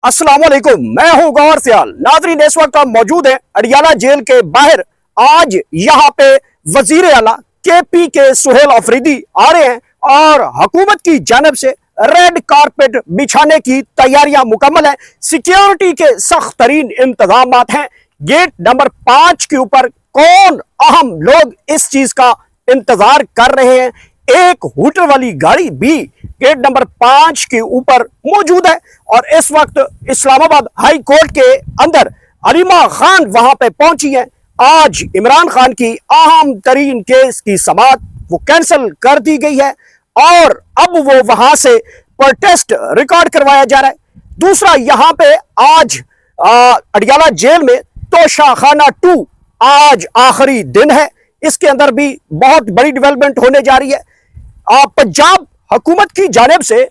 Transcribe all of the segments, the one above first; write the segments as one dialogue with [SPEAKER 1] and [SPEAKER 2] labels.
[SPEAKER 1] अस्सलाम वालेकुम, मैं हूं गौहर सियाल। नाजरीन, इस वक्त हम मौजूद हैं अडियाला जेल के बाहर। आज यहां पे वजीर आला केपी के सुहेल अफरीदी आ रहे हैं और हुकूमत की जानिब से रेड कारपेट बिछाने की तैयारियां मुकम्मल है। सिक्योरिटी के सख्त तरीन इंतजाम हैं। गेट नंबर 5 के ऊपर कौन अहम लोग इस चीज का इंतजार कर रहे हैं। एक हूटर वाली गाड़ी भी गेट नंबर 5 के ऊपर मौजूद है और इस वक्त इस्लामाबाद हाई कोर्ट के अंदर अलीमा खान वहां पे पहुंची है। आज इमरान खान की अहम तरीन केस की समाअत वो कैंसिल कर दी गई है और अब वो वहां से प्रोटेस्ट रिकॉर्ड करवाया जा रहा है। दूसरा, यहां पे आज अडियाला जेल में तोशाखाना 2 आज आखिरी दिन है। इसके अंदर भी बहुत बड़ी डेवलपमेंट होने जा रही है। पंजाब हुकूमत की जानिब से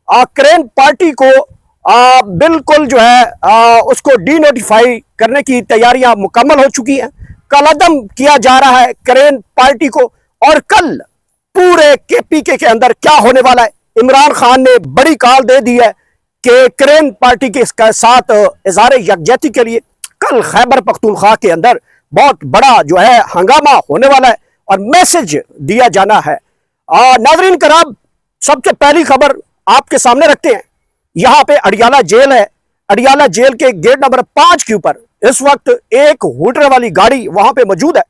[SPEAKER 1] क्रेन पार्टी को बिल्कुल जो है उसको डी नोटिफाई करने की तैयारियां मुकम्मल हो चुकी हैं। कलअदम किया जा रहा है क्रेन पार्टी को और कल पूरे केपीके के अंदर क्या होने वाला है। इमरान खान ने बड़ी कॉल दे दी है कि क्रेन पार्टी के साथ इज़हार यकजहती के लिए कल खैबर पख्तूनख्वा के अंदर बहुत बड़ा जो है हंगामा होने वाला है और मैसेज दिया जाना है। नाजरीन कराम, सबसे पहली खबर आपके सामने रखते हैं। यहां पे अडियाला जेल है। अडियाला जेल के गेट नंबर 5 के ऊपर इस वक्त एक हूटर वाली गाड़ी वहां पे मौजूद है।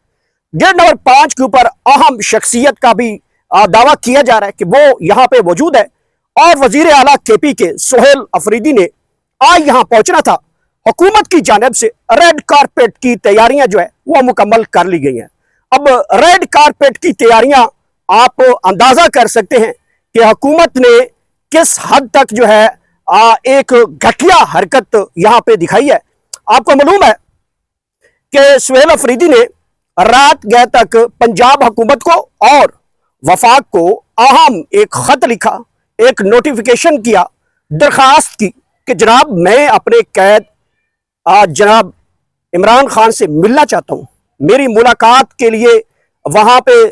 [SPEAKER 1] गेट नंबर 5 के ऊपर अहम शख्सियत का भी दावा किया जा रहा है कि वो यहां पे मौजूद है और वजीर आला केपी के सुहेल अफरीदी ने आज यहां पहुंचना था। हुकूमत की जानिब से रेड कारपेट की तैयारियां जो है वो मुकम्मल कर ली गई हैं। अब रेड कारपेट की तैयारियां आप अंदाजा कर सकते हैं कि हुकूमत ने किस हद तक जो है एक घटिया हरकत यहां पे दिखाई है। आपको मालूम है कि सुहेल अफरीदी ने रात गए तक पंजाब हुकूमत को और वफाक को अहम एक खत लिखा, एक नोटिफिकेशन किया, दरखास्त की कि जनाब मैं अपने कैद जनाब इमरान खान से मिलना चाहता हूं। मेरी मुलाकात के लिए वहां पे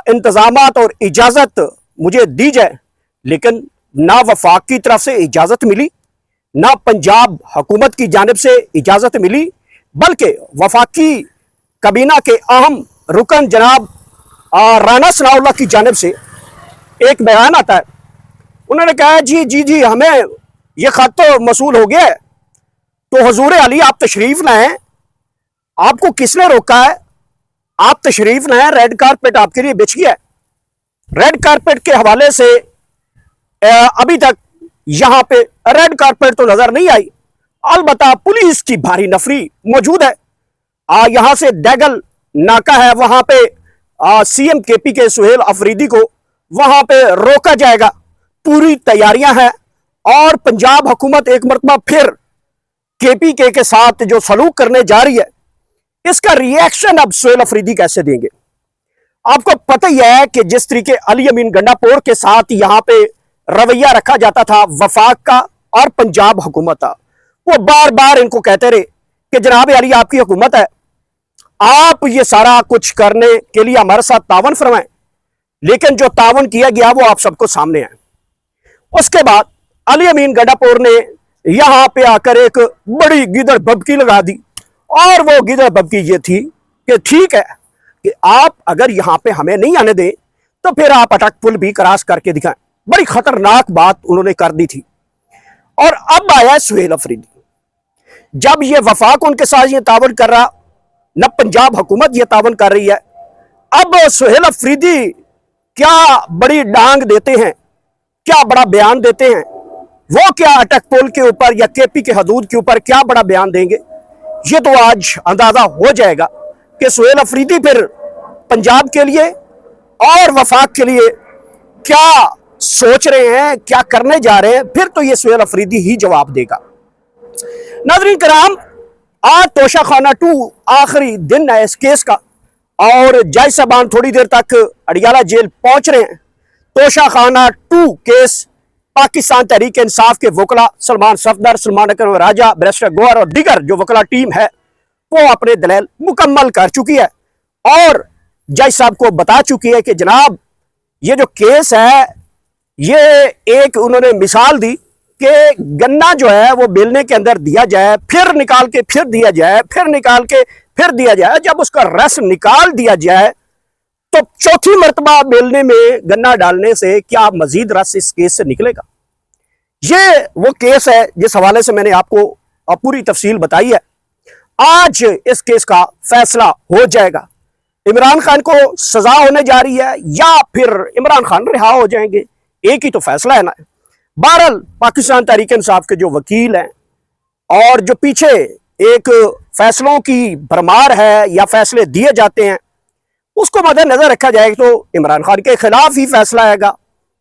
[SPEAKER 1] इंतजामात और इजाजत मुझे दी जाए। लेकिन ना वफाक की तरफ से इजाजत मिली, ना पंजाब हुकूमत की जानिब से इजाजत मिली, बल्कि वफाकी कबीना के अहम रुकन जनाब राना सनाउल्लाह की जानिब से एक बयान आता है। उन्होंने कहा जी जी जी हमें यह खत तो मसूल हो गया है, तो हुजूर अली आप तशरीफ लाएं। आपको किसने रोका है? आप तशरीफ लाएं, रेड कारपेट आपके लिए बिछ गया है। रेड कारपेट के हवाले से अभी तक यहां पे रेड कारपेट तो नजर नहीं आई, अलबत्ता पुलिस की भारी नफरी मौजूद है। यहां से दैगल नाका है, वहां पे सीएम केपी के सुहेल अफरीदी को वहां पे रोका जाएगा। पूरी तैयारियां हैं और पंजाब हुकूमत एक मरतबा फिर केपीके के साथ जो सलूक करने जा रही है, इसका रिएक्शन अब सुहेल अफरीदी कैसे देंगे। आपको पता ही है कि जिस तरीके अली अमीन गंडापुर के साथ यहां पे रवैया रखा जाता था वफाक का और पंजाब हुकूमत का, वो बार बार इनको कहते रहे कि जनाब अली आपकी हुकूमत है, आप ये सारा कुछ करने के लिए हमारे साथ तावन फरमाएं। लेकिन जो तावन किया गया वो आप सबको सामने है। उसके बाद अली अमीन गंडापुर ने यहां पे आकर एक बड़ी गिदड़ भबकी लगा दी और वो गिदड़ भबकी ये थी कि ठीक है कि आप अगर यहां पे हमें नहीं आने दें तो फिर आप अटक पुल भी क्रॉस करके दिखाएं। बड़ी खतरनाक बात उन्होंने कर दी थी। और अब आया सुहेल अफरीदी। जब ये वफाक उनके साथ ये तावन कर रहा, न पंजाब हुकूमत ये तावन कर रही है, अब सुहेल अफरीदी क्या बड़ी डांग देते हैं, क्या बड़ा बयान देते हैं। वो क्या अटक पुल के ऊपर या केपी के हदूद के ऊपर क्या बड़ा बयान देंगे, ये तो आज अंदाजा हो जाएगा कि सुहेल अफरीदी फिर पंजाब के लिए और वफाक के लिए क्या सोच रहे हैं, क्या करने जा रहे हैं, फिर तो ये सुहेल अफरीदी ही जवाब देगा। नाज़रीन कराम, आज तोशाखाना 2 आखिरी दिन है इस केस का और जज साहबान थोड़ी देर तक अडियाला जेल पहुंच रहे हैं। तोशाखाना 2 केस पाकिस्तान तहरीक इंसाफ के वकला सलमान सफदर, सलमान अकरम राजा, बैरिस्टर गौहर और दीगर जो वकला टीम है वो अपने दलील मुकम्मल कर चुकी है और जज साहब को बता चुकी है कि जनाब ये जो केस है ये एक उन्होंने मिसाल दी कि गन्ना जो है वो बेलने के अंदर दिया जाए, फिर निकाल के फिर दिया जाए, फिर निकाल के फिर दिया जाए। जब उसका रस निकाल दिया जाए तो चौथी मर्तबा बेलने में गन्ना डालने से क्या मजीद रस इस केस से निकलेगा? ये वो केस है जिस हवाले से मैंने आपको पूरी तफसील बताई है। आज इस केस का फैसला हो जाएगा। इमरान खान को सजा होने जा रही है या फिर इमरान खान रिहा हो जाएंगे, एक ही तो फैसला है ना। बहरहाल पाकिस्तान तहरीक इंसाफ के जो वकील हैं और जो पीछे एक फैसलों की भरमार है या फैसले दिए जाते हैं, उसको मद्देनजर रखा जाएगा तो इमरान खान के खिलाफ ही फैसला आएगा।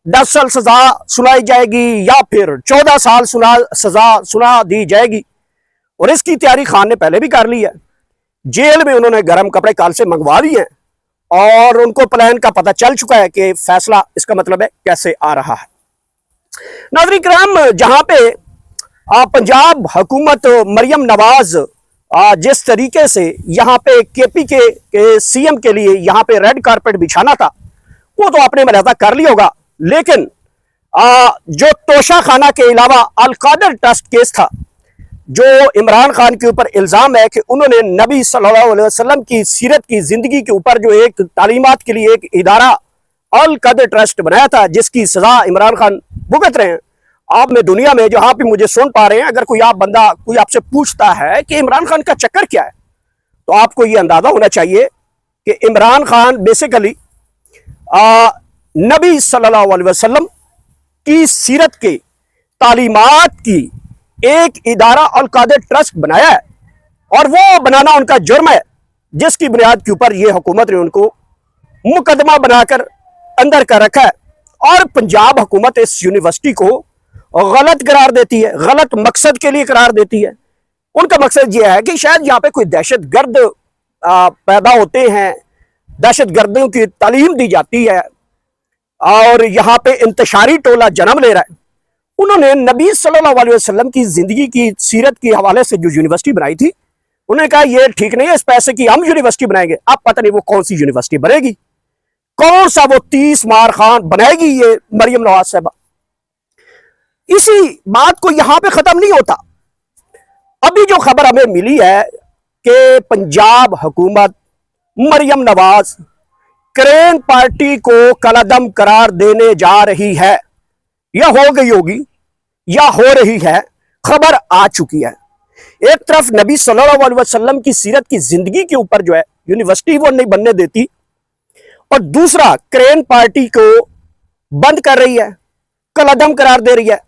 [SPEAKER 1] 10 साल सजा सुनाई जाएगी या फिर 14 साल सजा सुना दी जाएगी। और इसकी तैयारी खान ने पहले भी कर ली है। जेल में उन्होंने गर्म कपड़े काल से मंगवा दिए हैं और उनको प्लान का पता चल चुका है कि फैसला इसका मतलब है कैसे आ रहा है। नाज़रीन किराम, जहां पे पंजाब हुकूमत मरियम नवाज जिस तरीके से यहाँ पे केपी के सीएम के लिए यहाँ पे रेड कारपेट बिछाना था वो तो आपने मलाजा कर लिया होगा, लेकिन जो तोशा खाना के अलावा अल-कादर ट्रस्ट केस था, जो इमरान खान के ऊपर इल्जाम है कि उन्होंने नबी सल्लल्लाहु अलैहि वसल्लम की सीरत की जिंदगी के ऊपर जो एक तालीमात के लिए एक इदारा अल-कादर ट्रस्ट बनाया था जिसकी सजा इमरान खान भुगत रहे हैं। आप में दुनिया में जहां पे मुझे सुन पा रहे हैं, अगर कोई आपसे पूछता है कि इमरान खान का चक्कर क्या है, तो आपको यह अंदाजा होना चाहिए कि इमरान खान बेसिकली नबी सल्लल्लाहु अलैहि वसल्लम की सीरत के तालीमात की एक इदारा अल-कादर ट्रस्ट बनाया है और वो बनाना उनका जुर्म है, जिसकी बुनियाद के ऊपर ये हुकूमत ने उनको मुकदमा बनाकर अंदर कर रखा है। और पंजाब हुकूमत इस यूनिवर्सिटी को गलत करार देती है, गलत मकसद के लिए करार देती है। उनका मकसद यह है कि शायद यहाँ पे कोई दहशत गर्द पैदा होते हैं, दहशत गर्दियों की तालीम दी जाती है और यहाँ पे इंतशारी टोला जन्म ले रहा है। उन्होंने नबी सल्लल्लाहु अलैहि वसल्लम की जिंदगी की सीरत के हवाले से जो यूनिवर्सिटी बनाई थी, उन्होंने कहा यह ठीक नहीं है, इस पैसे की हम यूनिवर्सिटी बनाएंगे। अब पता नहीं वो कौन सी यूनिवर्सिटी बनेगी, कौन सा वो 30 मार खान बनाएगी ये मरियम नवाज साहबा। इसी बात को यहां पे खत्म नहीं होता। अभी जो खबर हमें मिली है कि पंजाब हुकूमत मरियम नवाज क्रेन पार्टी को कलादम करार देने जा रही है, या हो गई होगी या हो रही है, खबर आ चुकी है। एक तरफ नबी सल्लल्लाहु अलैहि वसल्लम की सीरत की जिंदगी के ऊपर जो है यूनिवर्सिटी वो नहीं बनने देती, और दूसरा क्रेन पार्टी को बंद कर रही है, कलादम करार दे रही है,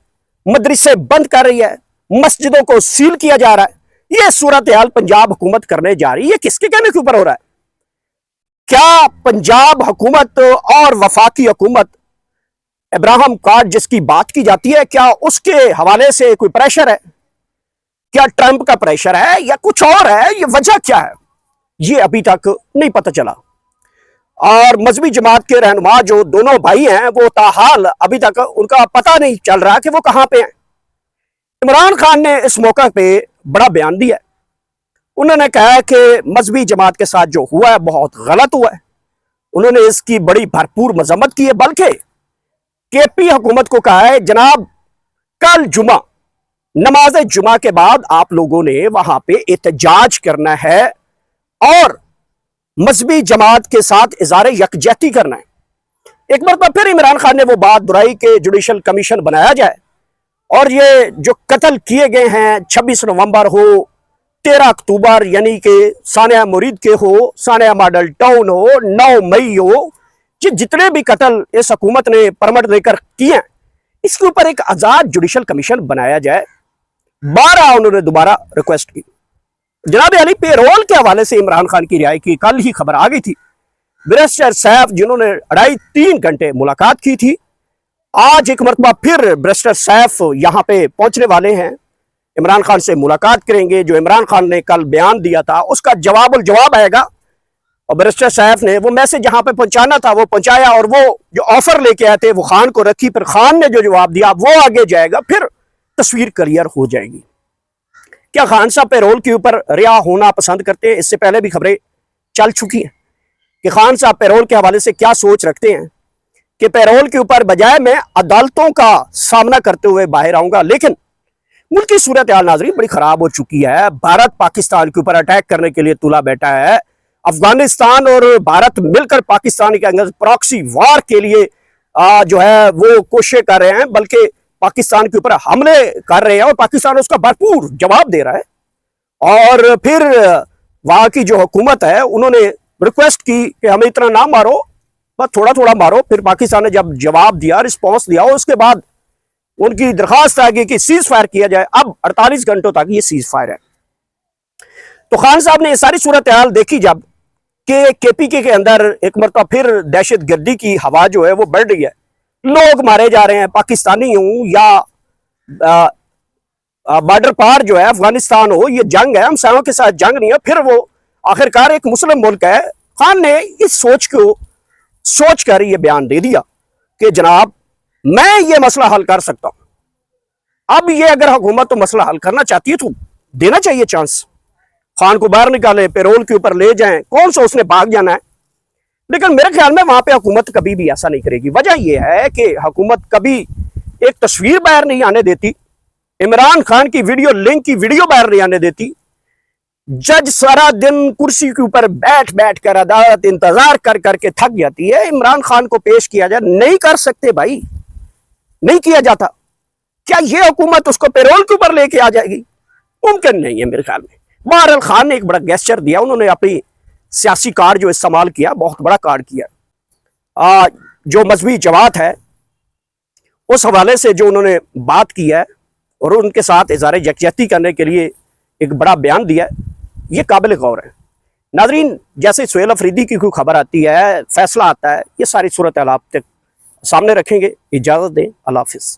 [SPEAKER 1] मदरसे बंद कर रही है, मस्जिदों को सील किया जा रहा है। यह सूरत हाल पंजाब हुकूमत करने जा रही है। किसके कहने के ऊपर हो रहा है? क्या पंजाब हुकूमत और वफाकी हुकूमत इब्राहिम कार्ड जिसकी बात की जाती है, क्या उसके हवाले से कोई प्रेशर है? क्या ट्रंप का प्रेशर है या कुछ और है? ये वजह क्या है, ये अभी तक नहीं पता चला। और मजहबी जमात के रहनुमा जो दोनों भाई हैं वो ताहाल अभी तक उनका पता नहीं चल रहा कि वो कहां पे हैं। इमरान खान ने इस मौका पे बड़ा बयान दिया। उन्होंने कहा कि मजहबी जमात के साथ जो हुआ है बहुत गलत हुआ है। उन्होंने इसकी बड़ी भरपूर मजम्मत की है, बल्कि केपी हुकूमत को कहा है जनाब कल जुमा नमाज जुमा के बाद आप लोगों ने वहां पे एहतजाज करना है और मजहबी जमात के साथ इज़हार यकजहती करना है। एक बार फिर इमरान खान ने वो बात दोहराई कि जुडिशल कमीशन बनाया जाए और ये जो कत्ल किए गए हैं 26 नवंबर हो, 13 अक्टूबर यानी कि सानिया मुरीद के हो, सानिया मॉडल टाउन हो, 9 मई हो, ये जितने भी कत्ल इस हुकूमत ने परमिट देकर किए, इसके ऊपर एक आजाद जुडिशल कमीशन बनाया जाए। 12 उन्होंने दोबारा रिक्वेस्ट की। जनाब अली पेरोल के हवाले से इमरान खान की रिहाई की कल ही खबर आ गई थी। बैरिस्टर सैफ जिन्होंने 2.5-3 घंटे मुलाकात की थी, आज एक मरतबा फिर बैरिस्टर सैफ यहाँ पे पहुंचने वाले हैं, इमरान खान से मुलाकात करेंगे। जो इमरान खान ने कल बयान दिया था उसका जवाब आएगा और बैरिस्टर सैफ ने वो मैसेज जहाँ पे पहुंचाना था वो पहुंचाया, और वो जो ऑफर लेके आए थे वो खान को रखी, फिर खान ने जो जवाब दिया वो आगे जाएगा, फिर तस्वीर क्लियर हो जाएगी। क्या खान साहब पैरोल के ऊपर रिहा होना पसंद करते हैं? इससे पहले भी खबरें चल चुकी हैं कि खान साहब पैरोल के हवाले से क्या सोच रखते हैं। कि पैरोल के ऊपर बजाय मैं अदालतों का सामना करते हुए बाहर आऊंगा। लेकिन मुल्क की सूरत हाल नाज़रीन बड़ी खराब हो चुकी है। भारत पाकिस्तान के ऊपर अटैक करने के लिए तुला बैठा है। अफगानिस्तान और भारत मिलकर पाकिस्तान के अंदर प्रॉक्सी वार के लिए जो है वो कोशिश कर रहे हैं, बल्कि पाकिस्तान के ऊपर हमले कर रहे हैं और पाकिस्तान उसका भरपूर जवाब दे रहा है। और फिर वहां की जो हुकूमत है उन्होंने रिक्वेस्ट की कि हमें इतना ना मारो, बस थोड़ा थोड़ा मारो। फिर पाकिस्तान ने जब जवाब दिया, रिस्पॉन्स दिया, उसके बाद उनकी दरखास्त आ गई कि सीज फायर किया जाए। अब 48 घंटों तक ये सीज फायर है। तो खान साहब ने ये सारी सूरत हाल देखी जब कि केपीके के अंदर एक मरतबा फिर दहशत गर्दी की हवा जो है वो बढ़ रही है, लोग मारे जा रहे हैं, पाकिस्तानी हो या बॉर्डर पार जो है अफगानिस्तान हो, ये जंग है, हम सारों के साथ जंग नहीं है। फिर वो आखिरकार एक मुस्लिम मुल्क है। खान ने इस सोच को सोच कर ये बयान दे दिया कि जनाब मैं ये मसला हल कर सकता हूं। अब ये अगर हुकूमत तो मसला हल करना चाहती है तो देना चाहिए चांस। खान को बाहर निकाले, पेरोल के ऊपर ले जाएं, कौन सा उसने भाग जाना है। लेकिन मेरे ख्याल में वहां पे हुकूमत कभी भी ऐसा नहीं करेगी। वजह यह है कि हुकूमत कभी एक तस्वीर बाहर नहीं आने देती, इमरान खान की वीडियो लिंक की वीडियो बाहर नहीं आने देती। जज सारा दिन कुर्सी के ऊपर बैठ बैठ कर अदालत इंतजार कर करके थक जाती है। इमरान खान को पेश किया जाए, नहीं कर सकते भाई, नहीं किया जाता। क्या ये हुकूमत उसको पेरोल के ऊपर लेके आ जाएगी? मुमकिन नहीं है मेरे ख्याल में। बहरहाल खान ने एक बड़ा गेस्चर दिया, उन्होंने अपनी सियासी कार्ड जो इस्तेमाल किया, बहुत बड़ा कार्ड किया। जो मजहबी जमात है उस हवाले से जो उन्होंने बात की है और उनके साथ इज़हार यकजहती करने के लिए एक बड़ा बयान दिया, ये काबिल गौर है। नाजरीन, जैसे सुहेल अफरीदी की कोई खबर आती है, फैसला आता है, ये सारी सूरत हाल आप तक सामने रखेंगे। इजाज़त दें, अल्लाह हाफिज़।